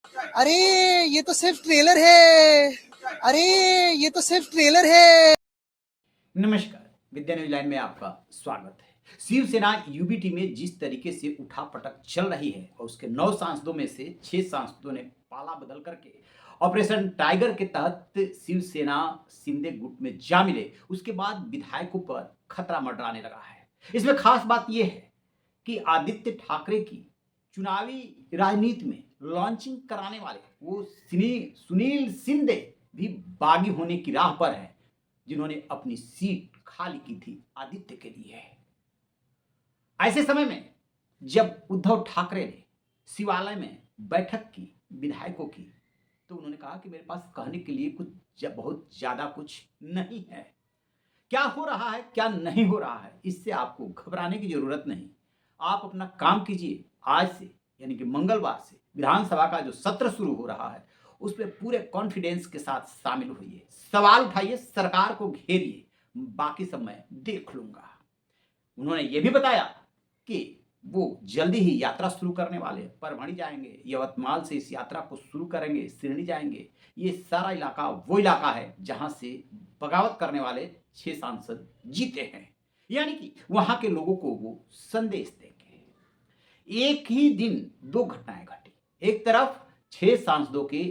अरे ये तो सिर्फ ट्रेलर है। अरे ये तो सिर्फ ट्रेलर है। नमस्कार, विद्या न्यूज लाइन में आपका स्वागत है। शिवसेना यूबीटी में जिस तरीके से उठापटक चल रही है और उसके 9 सांसदों में से 6 सांसदों ने पाला बदल करके ऑपरेशन टाइगर के तहत शिवसेना शिंदे गुट में जा मिले, उसके बाद विधायकों पर खतरा मंडराने लगा है। इसमें खास बात यह है कि आदित्य ठाकरे की चुनावी राजनीति में लॉन्चिंग कराने वाले वो सुनील शिंदे भी बागी होने की राह पर है, जिन्होंने अपनी सीट खाली की थी आदित्य के लिए। ऐसे समय में जब उद्धव ठाकरे ने शिवालय में बैठक की विधायकों की, तो उन्होंने कहा कि मेरे पास कहने के लिए बहुत ज्यादा कुछ नहीं है। क्या हो रहा है क्या नहीं हो रहा है, इससे आपको घबराने की जरूरत नहीं। आप अपना काम कीजिए। आज से यानी कि मंगलवार से विधानसभा का जो सत्र शुरू हो रहा है, उस पर पूरे कॉन्फिडेंस के साथ शामिल होइए, सवाल उठाइए, सरकार को घेरिए, बाकी सब मैं देख लूंगा। उन्होंने ये भी बताया कि वो जल्दी ही यात्रा शुरू करने वाले हैं। परभणी जाएंगे, यवतमाल से इस यात्रा को शुरू करेंगे, सिरनी जाएंगे। ये सारा इलाका वो इलाका है जहां से बगावत करने वाले 6 सांसद जीते हैं, यानी कि वहां के लोगों को वो संदेश देंगे। एक ही दिन 2 घटनाएं घटी। एक तरफ 6 सांसदों के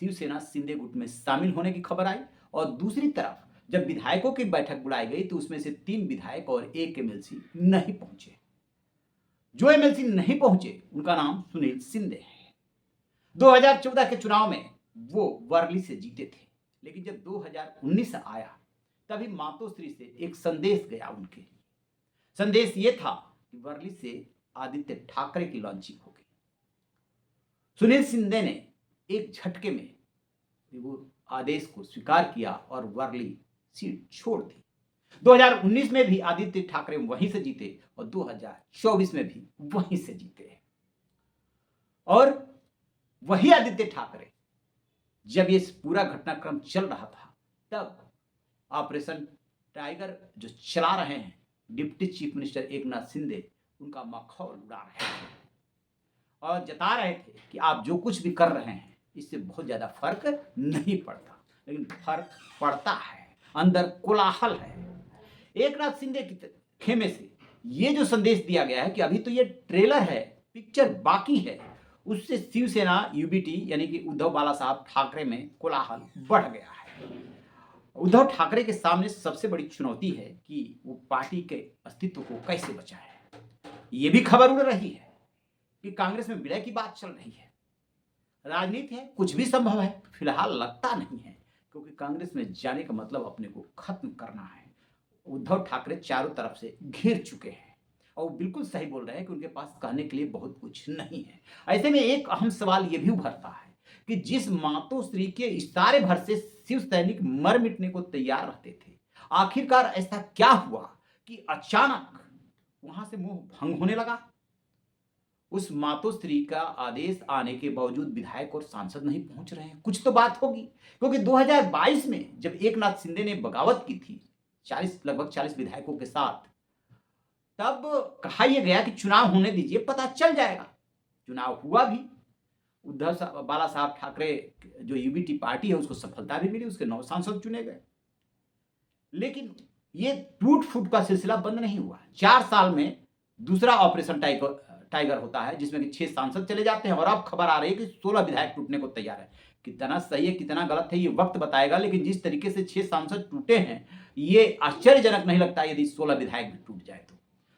शिवसेना शिंदे गुट में शामिल होने की खबर आई, और दूसरी तरफ जब विधायकों की बैठक बुलाई गई तो उसमें से 3 विधायक और 1 एमएलसी नहीं पहुंचे। जो एमएलसी नहीं पहुंचे उनका नाम सुनील शिंदे है। 2014 के चुनाव में वो वर्ली से जीते थे, लेकिन जब 2019 आया तभी मातोश्री से एक संदेश गया उनके लिए। संदेश ये था कि वर्ली से आदित्य ठाकरे की लॉन्चिंग होगी। सुनील शिंदे ने एक झटके में वो आदेश को स्वीकार किया और वर्ली सीट छोड़ दी। 2019 में भी आदित्य ठाकरे वहीं से जीते और 2024 में भी वहीं से जीते। और वही आदित्य ठाकरे जब ये पूरा घटनाक्रम चल रहा था, तब ऑपरेशन टाइगर जो चला रहे हैं deputy chief minister Eknath Shinde, उनका मखौल उड़ा रहे थे और जता रहे थे कि आप जो कुछ भी कर रहे हैं इससे बहुत ज्यादा फर्क नहीं पड़ता। लेकिन फर्क पड़ता है, अंदर कोलाहल है। एकनाथ शिंदे के खेमे से ये जो संदेश दिया गया है कि अभी तो ये ट्रेलर है, पिक्चर बाकी है, उससे शिवसेना यूबीटी यानी कि उद्धव बाला साहब ठाकरे में कोलाहल बढ़ गया है। उद्धव ठाकरे के सामने सबसे बड़ी चुनौती है कि वो पार्टी के अस्तित्व को कैसे बचाए। ये भी खबर उड़ रही है कि कांग्रेस में विलय की बात चल रही है। राजनीति है, कुछ भी संभव है। फिलहाल लगता नहीं है, क्योंकि कांग्रेस में जाने का मतलब अपने को खत्म करना है। उद्धव ठाकरे चारों तरफ से घिर चुके हैं और वो बिल्कुल सही बोल रहे हैं कि उनके पास कहने के लिए बहुत कुछ नहीं है। ऐसे में एक अहम सवाल यह भी उभरता है कि जिस मातोश्री के इशारे भर से शिव सैनिक मर मिटने को तैयार रहते थे, आखिरकार ऐसा क्या हुआ कि अचानक वहां से मुंह भंग होने लगा। उस मातोश्री का आदेश आने के बावजूद विधायक और सांसद नहीं पहुंच रहे हैं। कुछ तो बात होगी, क्योंकि 2022 में जब एकनाथ शिंदे ने बगावत की थी लगभग 40 विधायकों के साथ, तब कहा यह गया कि चुनाव होने दीजिए, पता चल जाएगा। चुनाव हुआ भी, उद्धव बाला साहब ठाकरे जो यूबीटी पार्टी है उसको सफलता भी मिली, उसके 9 सांसद चुने गए। लेकिन ये टूट फूट का सिलसिला बंद नहीं हुआ। 4 साल में दूसरा ऑपरेशन टाइगर होता है, जिसमें कि 6 सांसद चले जाते हैं, और अब खबर आ रही है कि 16 विधायक टूटने को तैयार है। कितना सही है कितना गलत है ये वक्त बताएगा, लेकिन जिस तरीके से 6 सांसद टूटे हैं, ये आश्चर्यजनक नहीं लगता यदि 16 विधायक भी टूट जाए तो।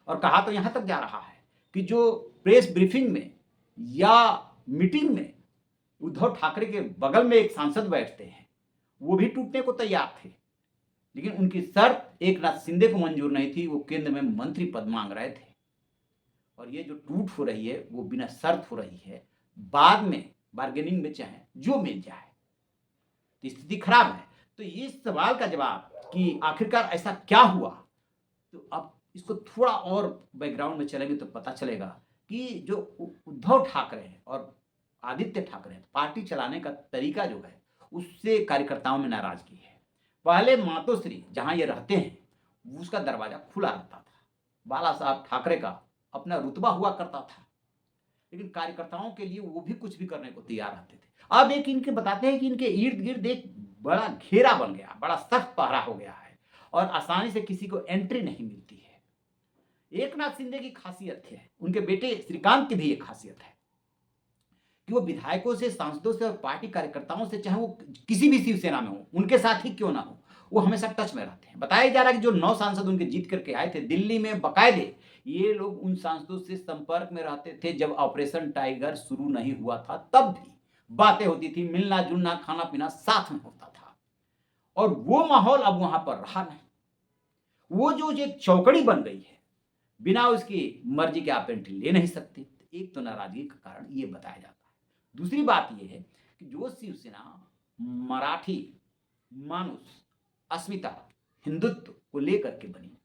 और कहा तो यहां तक जा रहा है कि जो प्रेस ब्रीफिंग में या मीटिंग में उद्धव ठाकरे के बगल में एक सांसद बैठते हैं, वो भी टूटने को तैयार थे, लेकिन उनकी शर्त एकनाथ शिंदे को मंजूर नहीं थी। वो केंद्र में मंत्री पद मांग रहे थे, और ये जो टूट हो रही है वो बिना शर्त हो रही है। बाद में बार्गेनिंग में चाहे जो मिल जाए, तो स्थिति खराब है। तो इस सवाल का जवाब कि आखिरकार ऐसा क्या हुआ, तो अब इसको थोड़ा और बैकग्राउंड में चलेंगे तो पता चलेगा कि जो उद्धव ठाकरे हैं और आदित्य ठाकरे हैं, पार्टी चलाने का तरीका जो है उससे कार्यकर्ताओं में नाराजगी है। पहले मातोश्री जहां ये रहते हैं उसका दरवाजा खुला रहता था, बाला साहब ठाकरे का अपना रुतबा हुआ करता था। लेकिन कार्यकर्ताओं के लिए वो भी कुछ भी करने को तैयार रहते थे। अब एक इनके बताते हैं कि इनके इर्द गिर्द एक बड़ा घेरा बन गया, बड़ा सख्त पहरा हो गया है और आसानी से किसी को एंट्री नहीं मिलती है। एकनाथ शिंदे की खासियत है, उनके बेटे श्रीकांत की भी एक खासियत है कि वो विधायकों से, सांसदों से और पार्टी कार्यकर्ताओं से, चाहे वो किसी भी शिवसेना में हो, उनके साथ ही क्यों ना हो, वो हमेशा टच में रहते हैं। बताया जा रहा है कि जो 9 सांसद उनके जीत करके आए थे दिल्ली में, बकायदे ये लोग उन सांसदों से संपर्क में रहते थे जब ऑपरेशन टाइगर शुरू नहीं हुआ था, तब भी बातें होती थी, मिलना जुलना, खाना पीना साथ में होता था। और वो माहौल अब वहां पर रहा नहीं। वो जो एक चौकड़ी बन गई है, बिना उसकी मर्जी के आप एंट्री ले नहीं सकते। एक तो नाराजगी का कारण ये बताया जाता है। दूसरी बात यह है कि जो शिवसेना मराठी मानुष, अस्मिता, हिंदुत्व को लेकर के बनी,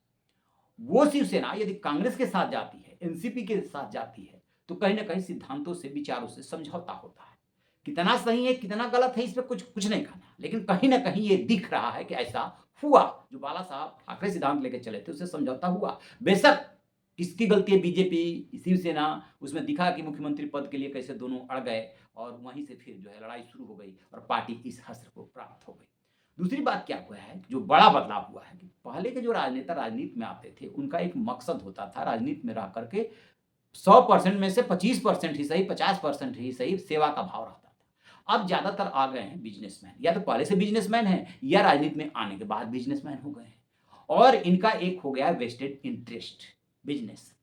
वो शिवसेना यदि कांग्रेस के साथ जाती है, एनसीपी के साथ जाती है, तो कहीं ना कहीं सिद्धांतों से, विचारों से समझौता होता है। कितना सही है, कितना गलत है, इसमें कुछ नहीं कहना, लेकिन कहीं ना कहीं ये दिख रहा है कि ऐसा हुआ। जो बाला साहब ठाकरे सिद्धांत लेकर चले थे, उससे समझौता हुआ। बेशक किसकी गलती है, बीजेपी, शिवसेना, उसमें दिखा कि मुख्यमंत्री पद के लिए कैसे दोनों अड़ गए और वहीं से फिर जो है लड़ाई शुरू हो गई और पार्टी इस हश्र को प्राप्त हो गई। दूसरी बात क्या हुआ है, जो बड़ा बदलाव हुआ है कि पहले के जो राजनेता राजनीति में आते थे, उनका एक मकसद होता था राजनीति में रह करके 100% में से 25% ही सही, 50% ही सही सेवा का भाव रहता था। अब ज्यादातर आ गए हैं बिजनेसमैन, या तो पहले से बिजनेसमैन है या राजनीति में आने के बाद बिजनेसमैन हो गए हैं, और इनका एक हो गया वेस्टेड इंटरेस्ट, बिजनेस।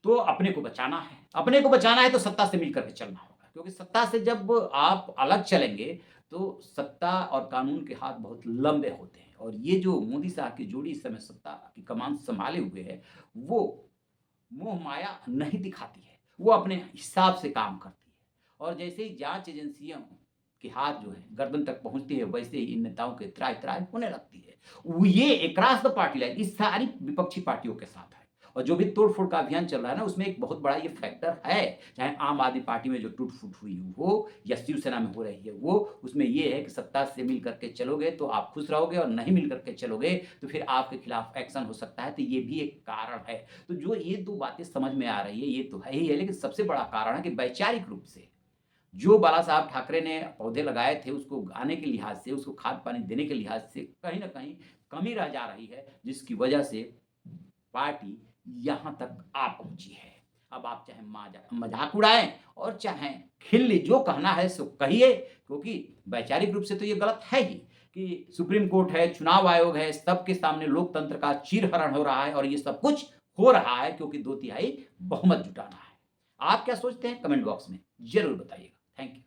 तो अपने को बचाना है, अपने को बचाना है तो सत्ता से मिलकर के चलना होगा, क्योंकि सत्ता से जब आप अलग चलेंगे तो सत्ता और कानून के हाथ बहुत लंबे होते हैं। और ये जो मोदी साहब की जोड़ी इस समय सत्ता की कमान संभाले हुए है, वो मोह माया नहीं दिखाती है, वो अपने हिसाब से काम करती है। और जैसे ही जांच एजेंसियों के हाथ जो है गर्दन तक पहुंचती है, वैसे ही इन नेताओं के त्राय त्राय होने लगती है। ये अक्रॉस द पार्टी लाइन इस सारी विपक्षी पार्टियों के साथ है। और जो भी तोड़फोड़ का अभियान चल रहा है ना, उसमें एक बहुत बड़ा ये फैक्टर है, चाहे आम आदमी पार्टी में जो टूट फूट हुई हो या शिवसेना में हो रही है वो, उसमें ये है कि सत्ता से मिल करके चलोगे तो आप खुश रहोगे, और नहीं मिल करके चलोगे तो फिर आपके खिलाफ एक्शन हो सकता है। तो ये भी एक कारण है। तो जो ये दो बातें समझ में आ रही है, ये तो है ही है, लेकिन सबसे बड़ा कारण है कि वैचारिक रूप से जो बाला साहब ठाकरे ने पौधे लगाए थे, उसको उगाने के लिहाज से, उसको खाद पानी देने के लिहाज से कहीं ना कहीं कमी रह जा रही है, जिसकी वजह से पार्टी यहां तक आ पहुंची है। अब आप चाहे मजाक उड़ाएं और चाहे खिल्ली, जो कहना है सो कहिए, क्योंकि वैचारिक रूप से तो ये गलत है ही कि सुप्रीम कोर्ट है, चुनाव आयोग है, सबके सामने लोकतंत्र का चीरहरण हो रहा है, और ये सब कुछ हो रहा है क्योंकि 2/3 बहुमत जुटाना है। आप क्या सोचते हैं, कमेंट बॉक्स में जरूर बताइएगा। Thank you.